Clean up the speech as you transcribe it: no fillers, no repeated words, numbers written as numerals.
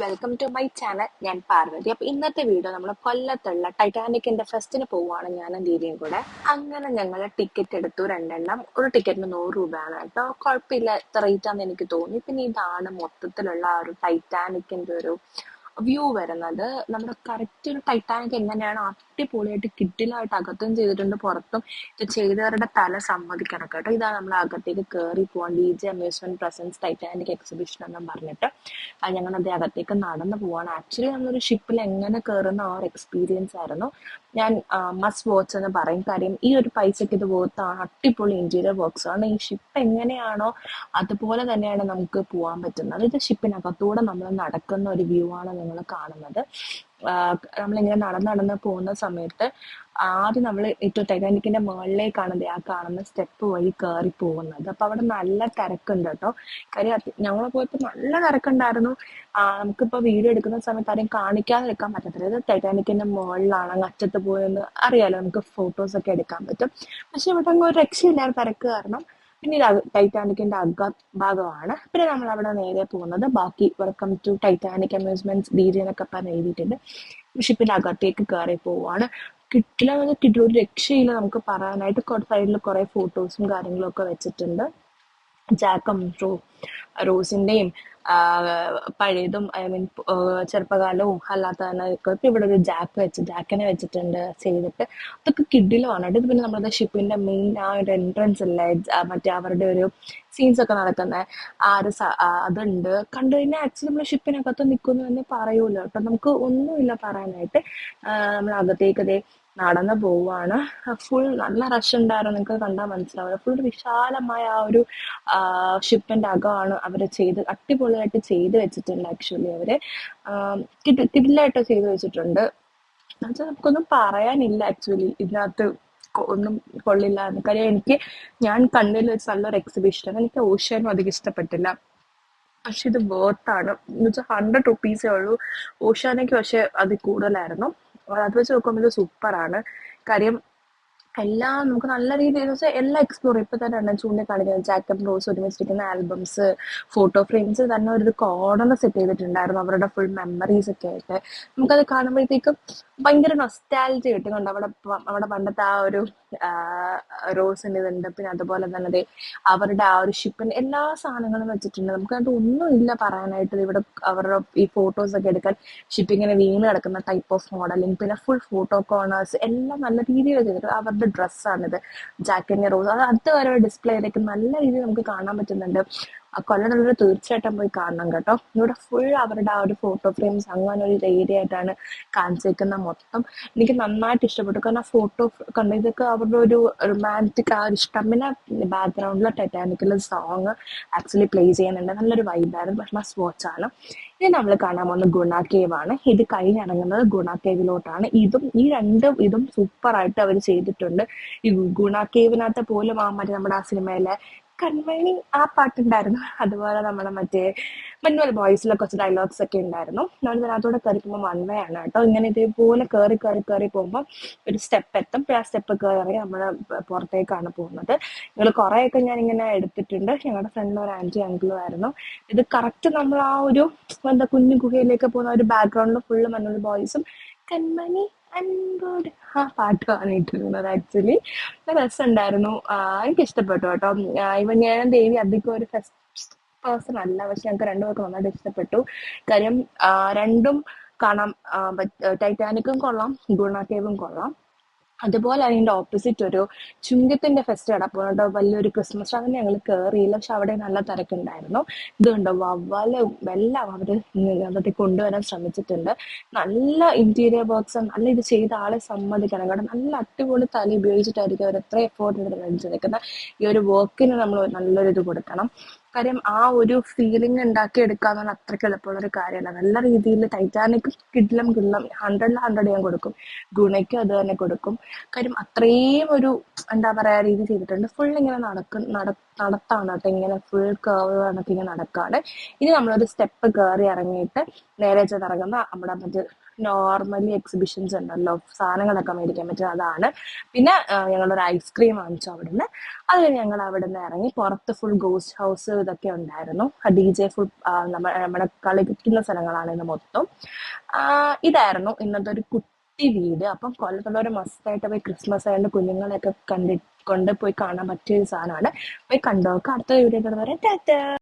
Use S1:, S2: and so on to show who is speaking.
S1: Welcome to my channel. ഞാൻ പാർവതി. അപ്പൊ ഇന്നത്തെ വീഡിയോ നമ്മൾ കൊല്ലത്തുള്ള ടൈറ്റാനിക്കിന്റെ ഫെസ്റ്റിന് പോവുകയാണ് ഞാനും ദീദിയും കൂടെ. അങ്ങനെ ഞങ്ങൾ ടിക്കറ്റ് എടുത്തു, രണ്ടെണ്ണം. ഒരു ടിക്കറ്റിന് 100 രൂപയാണ് കേട്ടോ. കുഴപ്പമില്ല, റേറ്റ് ആണെന്ന് എനിക്ക് തോന്നി. പിന്നെ ഇതാണ് മൊത്തത്തിലുള്ള ആ ഒരു ടൈറ്റാനിക്കിന്റെ ഒരു വ്യൂ വരുന്നത്. നമ്മുടെ കറക്റ്റ് ഒരു ടൈറ്റാനിക് എങ്ങനെയാണ് അടിപൊളിയായിട്ട് കിഡിലായിട്ട് അകത്തും ചെയ്തിട്ടുണ്ട്, പുറത്തും. ഇത് ചെയ്തവരുടെ തല സമ്മതിക്കണം കേട്ടോ. ഇതാണ് നമ്മൾ അകത്തേക്ക് കയറി പോകാൻ DJ amusement presents Titanic exhibition എന്നും പറഞ്ഞിട്ട് ഞങ്ങളത് അകത്തേക്ക് നടന്നു പോവാണ്. ആക്ച്വലി നമ്മളൊരു ഷിപ്പിൽ എങ്ങനെ കയറുന്ന ആ ഒരു എക്സ്പീരിയൻസ് ആയിരുന്നു. ഞാൻ മസ്റ്റ് വാച്ച് എന്ന് പറയും. കാര്യം ഈ ഒരു പൈസക്ക് ഇത് പോകത്താണ്. അടിപൊളി ഇന്റീരിയർ വർക്ക്സ് ആണ്. ഈ ഷിപ്പ് എങ്ങനെയാണോ അതുപോലെ തന്നെയാണ് നമുക്ക് പോകാൻ പറ്റുന്നത്. ഇത് ഷിപ്പിനകത്തൂടെ നമ്മൾ നടക്കുന്ന ഒരു വ്യൂ ആണ് നിങ്ങൾ കാണുന്നത്. നമ്മളിങ്ങനെ നടന്ന് പോകുന്ന സമയത്ത് ആദ്യം നമ്മൾ ഏറ്റവും ടൈറ്റാനിക്കിന്റെ മുകളിലേക്കാണ് ആ കാണുന്ന സ്റ്റെപ്പ് വഴി കയറി പോകുന്നത്. അപ്പൊ അവിടെ നല്ല തിരക്കുണ്ട് കേട്ടോ. കാര്യം ഞങ്ങൾ പോയപ്പോ നല്ല തിരക്കുണ്ടായിരുന്നു. നമുക്കിപ്പോ വീഡിയോ എടുക്കുന്ന സമയത്ത് ആരെയും കാണിക്കാതെ എടുക്കാൻ പറ്റത്തില്ല. ഇത് ടൈറ്റാനിക്കിന്റെ മുകളിലാണ്, അങ്ങ് അറ്റത്ത് പോയെന്ന് അറിയാലോ, നമുക്ക് ഫോട്ടോസ് ഒക്കെ എടുക്കാൻ പറ്റും. പക്ഷെ ഇവിടെ അങ്ങ് ഒരു രക്ഷയില്ലാത്ത തിരക്ക് കാരണം പിന്നെ ഇത് ടൈറ്റാനിക്കിന്റെ ഭാഗമാണ്. പിന്നെ നമ്മൾ അവിടെ നേരെ പോകുന്നത് ബാക്കി welcome to Titanic amusements DJ എന്നൊക്കെ പറഞ്ഞ് എഴുതിയിട്ടുണ്ട്. ഷിപ്പിന്റെ അകത്തേക്ക് കയറി പോവാണ്. കിട്ടില്ല, ഒരു രക്ഷയില്ല നമുക്ക് പറയാനായിട്ട്. സൈഡിൽ കുറെ ഫോട്ടോസും കാര്യങ്ങളും ഒക്കെ വെച്ചിട്ടുണ്ട്. ജാക്കും റോസിന്റെയും പഴയതും ചെറുപ്പകാലവും അല്ലാത്ത തന്നെ ഇപ്പൊ ഇവിടെ ഒരു ജാക്കിനെ വെച്ചിട്ടുണ്ട് ചെയ്തിട്ട്. അതൊക്കെ കിഡിലുമാണ്. ഇത് പിന്നെ നമ്മളത് ഷിപ്പിന്റെ മെയിൻ ആ ഒരു എൻട്രൻസ് അല്ലേ, മറ്റേ അവരുടെ ഒരു സീൻസ് ഒക്കെ നടക്കുന്ന അതുണ്ട്. കണ്ടു കഴിഞ്ഞാൽ ആക്ച്വലി നമ്മൾ ഷിപ്പിനകത്ത് നിൽക്കുന്നു എന്ന് പറയൂല കേട്ടോ. നമുക്ക് ഒന്നുമില്ല പറയാനായിട്ട്. നമ്മൾ അകത്തേക്ക് നടന്നു പോവാണ്. ഫുൾ നല്ല റഷ് ഉണ്ടായിരുന്നു, നിങ്ങൾക്ക് കണ്ടാൽ മനസ്സിലാവില്ല. ഫുൾ വിശാലമായ ആ ഒരു ഷിപ്പിന്റെ അകമാണ് അവര് അടിപൊളിയായിട്ട് ചെയ്ത് വെച്ചിട്ടുണ്ട്. ആക്ച്വലി അവര് കിഡിലായിട്ട് ചെയ്ത് വെച്ചിട്ടുണ്ട്. എന്നുവെച്ചാൽ നമുക്കൊന്നും പറയാനില്ല ആക്ച്വലി. ഇതിനകത്ത് ഒന്നും കൊള്ളില്ല എന്ന്. കാര്യം ഞാൻ കണ്ടതിൽ വെച്ച് നല്ലൊരു എക്സിബിഷൻ. എനിക്ക് ഓഷ്യാനും അധികം ഇഷ്ടപ്പെട്ടില്ല. പക്ഷെ ഇത് വേർത്താണ്. എന്ന് വെച്ചാൽ 100 റുപ്പീസേ ഉള്ളൂ. ഓഷ്യാനയ്ക്ക് പക്ഷെ അത് കൂടുതലായിരുന്നു. അത് വെച്ച് നോക്കുമ്പോൾ ഇത് സൂപ്പറാണ്. കാര്യം എല്ലാം നമുക്ക് നല്ല രീതിയിൽ വെച്ചാൽ എല്ലാം എക്സ്പ്ലോർ. ഇപ്പൊ തന്നെ ചൂണ്ടിക്കാണിക്കുന്നത് ജാക്കബ് റോസ് ഒരുമിച്ചിരിക്കുന്ന ആൽബംസ്, ഫോട്ടോ ഫ്രെയിംസ് തന്നെ ഒരു കോർണർ സെറ്റ് ചെയ്തിട്ടുണ്ടായിരുന്നു അവരുടെ ഫുൾ മെമ്മറീസ് ഒക്കെ ആയിട്ട്. നമുക്കത് കാണുമ്പോഴത്തേക്കും ഭയങ്കര നൊസ്റ്റാൾജി കിട്ടുന്നുണ്ട്. അവിടെ പണ്ടത്തെ ആ ഒരു റോസിന്റെ ഇതുണ്ട്. പിന്നെ അതുപോലെ തന്നെ അവരുടെ ആ ഒരു ഷിപ്പിന്റെ എല്ലാ സാധനങ്ങളും വെച്ചിട്ടുണ്ട്. നമുക്കത് ഒന്നും ഇല്ല പറയാനായിട്ട്. ഇവിടെ അവരുടെ ഈ ഫോട്ടോസ് ഒക്കെ എടുക്കാൻ ഷിപ്പിങ്ങനെ വീണ് കിടക്കുന്ന ടൈപ്പ് ഓഫ് മോഡലിംഗ്, പിന്നെ ഫുൾ ഫോട്ടോ കോർണേഴ്സ് എല്ലാം നല്ല രീതിയിൽ ചെയ്തിട്ട്. അവരുടെ ഡ്രസ്സാണിത്, ജാക്കിന്റെ റോസ്. അത് വരെ ഡിസ്പ്ലേയിലേക്ക് നല്ല രീതിയിൽ നമുക്ക് കാണാൻ പറ്റുന്നുണ്ട്. കൊല്ലത്തുള്ളവർ തീർച്ചയായിട്ടും പോയി കാണണം കേട്ടോ. ഇവിടെ ഫുൾ അവരുടെ ആ ഒരു ഫോട്ടോ ഫ്രെയിംസ് അങ്ങനെ ഒരു ഏരിയ ആയിട്ടാണ് കാണിച്ചേക്കുന്ന മൊത്തം. എനിക്ക് നന്നായിട്ട് ഇഷ്ടപ്പെട്ടു. കാരണം ആ ഫോട്ടോ കണ്ട ഇതൊക്കെ അവരുടെ ഒരു റൊമാൻറ്റിക് ആ ഒരു ഇഷ്ടം. പിന്നെ ബാക്ക്ഗ്രൗണ്ടിലെ ടൈറ്റാനിക്കിലെ സോങ് ആക്ച്വലി പ്ലേ ചെയ്യുന്നുണ്ട്. നല്ലൊരു വൈബായിരുന്നു. പക്ഷെ മസ്റ്റ് വാച്ച് ആണ്. ഇനി നമ്മൾ കാണാൻ പോകുന്ന ഗുണ കേവ് ആണ്. ഇത് കഴിഞ്ഞിറങ്ങുന്നത് ഗുണ കേവിലോട്ടാണ്. ഇതും സൂപ്പറായിട്ട് അവർ ചെയ്തിട്ടുണ്ട്. ഈ ഗുണ കേവിനകത്ത് പോലും മറ്റേ നമ്മുടെ ആ സിനിമയിലെ കൺമണി ആ പാട്ടുണ്ടായിരുന്നു. അതുപോലെ നമ്മുടെ മറ്റേ മഞ്ഞുമൽ ബോയ്സിലെ കുറച്ച് ഡയലോഗ്സ് ഒക്കെ ഉണ്ടായിരുന്നു. നമ്മൾ ഇതിനകത്തൂടെ കയറി പോകുമ്പോൾ 1 വേ ആണ് കേട്ടോ. ഇങ്ങനെ ഇതേപോലെ കയറി പോകുമ്പോൾ ഒരു സ്റ്റെപ്പ് എത്തും. ആ സ്റ്റെപ്പ് കയറി നമ്മൾ പുറത്തേക്കാണ് പോകുന്നത്. നിങ്ങൾ കുറേയൊക്കെ ഞാൻ ഇങ്ങനെ എടുത്തിട്ടുണ്ട്. ഞങ്ങളുടെ ഫ്രണ്ടിൽ ഒരു ആന്റി അങ്കിളും ആയിരുന്നു. ഇത് കറക്റ്റ് നമ്മൾ ആ ഒരു കുഞ്ഞു ഗുഹയിലേക്ക് പോകുന്ന ഒരു ബാക്ക്ഗ്രൗണ്ടിൽ ഫുള്ള് മഞ്ഞുമൽ ബോയ്സും കൺമണി അൻപോട് ആ പാട്ടുമാണ് ഇട്ടിരുന്നത്. ആക്ച്വലി രസമുണ്ടായിരുന്നു. എനിക്ക് ഇഷ്ടപ്പെട്ടു കേട്ടോ. ഇവൻ ഞാൻ ദേവി അധികം ഒരു ഫെസ്റ്റ് പേഴ്സൺ അല്ല, പക്ഷെ ഞങ്ങൾക്ക് രണ്ടുപേർക്ക് നന്നായിട്ട് ഇഷ്ടപ്പെട്ടു. കാര്യം രണ്ടും കാണാം. ടൈറ്റാനിക്കും കൊള്ളാം, ഗുണ കേവും കൊള്ളാം. അതുപോലെ അതിന്റെ ഓപ്പോസിറ്റ് ഒരു ചുങ്കത്തിന്റെ ഫെസ്റ്റ് കിടപ്പുണ്ട്. വലിയൊരു ക്രിസ്മസ് ട്രീ. അങ്ങനെ ഞങ്ങൾ കയറിയില്ല, പക്ഷെ അവിടെ നല്ല തിരക്കുണ്ടായിരുന്നു. ഇതുണ്ടോ വവ്വാല് എല്ലാം അവര് അതിനകത്ത് കൊണ്ടുവരാൻ ശ്രമിച്ചിട്ടുണ്ട്. നല്ല ഇന്റീരിയർ വർക്ക്സ്, നല്ല ഇത് ചെയ്ത ആളെ സമ്മതിക്കണം. കാരണം നല്ല അടിപൊളി തല ഉപയോഗിച്ചിട്ടായിരിക്കും അവർ എത്ര എഫേർട്ട് എടുത്ത് നിൽക്കുന്ന ഈ ഒരു വർക്കിന് നമ്മൾ നല്ലൊരു ഇത് കൊടുക്കണം. കാര്യം ആ ഒരു ഫീലിംഗ് ഉണ്ടാക്കിയെടുക്കാന്ന് പറഞ്ഞാൽ അത്രയ്ക്ക് എളുപ്പമുള്ള ഒരു കാര്യമല്ല. നല്ല രീതിയിൽ ടൈറ്റാനിക് കിഡിലും 100ൽ 100 ഞാൻ കൊടുക്കും. ഗുണയ്ക്കും അത് തന്നെ കൊടുക്കും. കാര്യം അത്രയും ഒരു എന്താ പറയാ രീതി ചെയ്തിട്ടുണ്ട്. ഫുൾ ഇങ്ങനെ നടത്താണ് കേട്ടോ, ഇങ്ങനെ ഫുൾ കേർവ് കണക്ക് ഇങ്ങനെ നടക്കാണ്. ഇനി നമ്മളൊരു സ്റ്റെപ്പ് കയറി ഇറങ്ങിയിട്ട് നേരെ ചെന്നിറങ്ങുന്ന നമ്മുടെ മറ്റേ നോർമലി എക്സിബിഷൻസ് ഉണ്ടല്ലോ, സാധനങ്ങളൊക്കെ മേടിക്കാൻ പറ്റും, അതാണ്. പിന്നെ ഞങ്ങളൊരു ഐസ്ക്രീം വാങ്ങിച്ചു അവിടുന്ന്. അത് കഴിഞ്ഞ് ഞങ്ങൾ അവിടെ നിന്ന് ഇറങ്ങി. പുറത്ത് ഫുൾ ഗോസ്റ്റ് ഹൗസ് ഇതൊക്കെ ഉണ്ടായിരുന്നു. DJ ഫുൾ നമ്മുടെ കളിക്കുന്ന സ്ഥലങ്ങളാണ് ഇത് മൊത്തം. ഇതായിരുന്നു ഇന്നത്തെ ഒരു കുട്ടി വീട്. അപ്പം കൊല്ലത്തുള്ളവർ മസ്റ്റായിട്ട് പോയി ക്രിസ്മസ് ആയതുകൊണ്ട് കുഞ്ഞുങ്ങളെയൊക്കെ കൊണ്ട് പോയി കാണാൻ പറ്റിയ ഒരു സാധനമാണ്. പോയി കണ്ടോക്കെ. അടുത്ത വീഡിയോ വരെ ടാറ്റാ.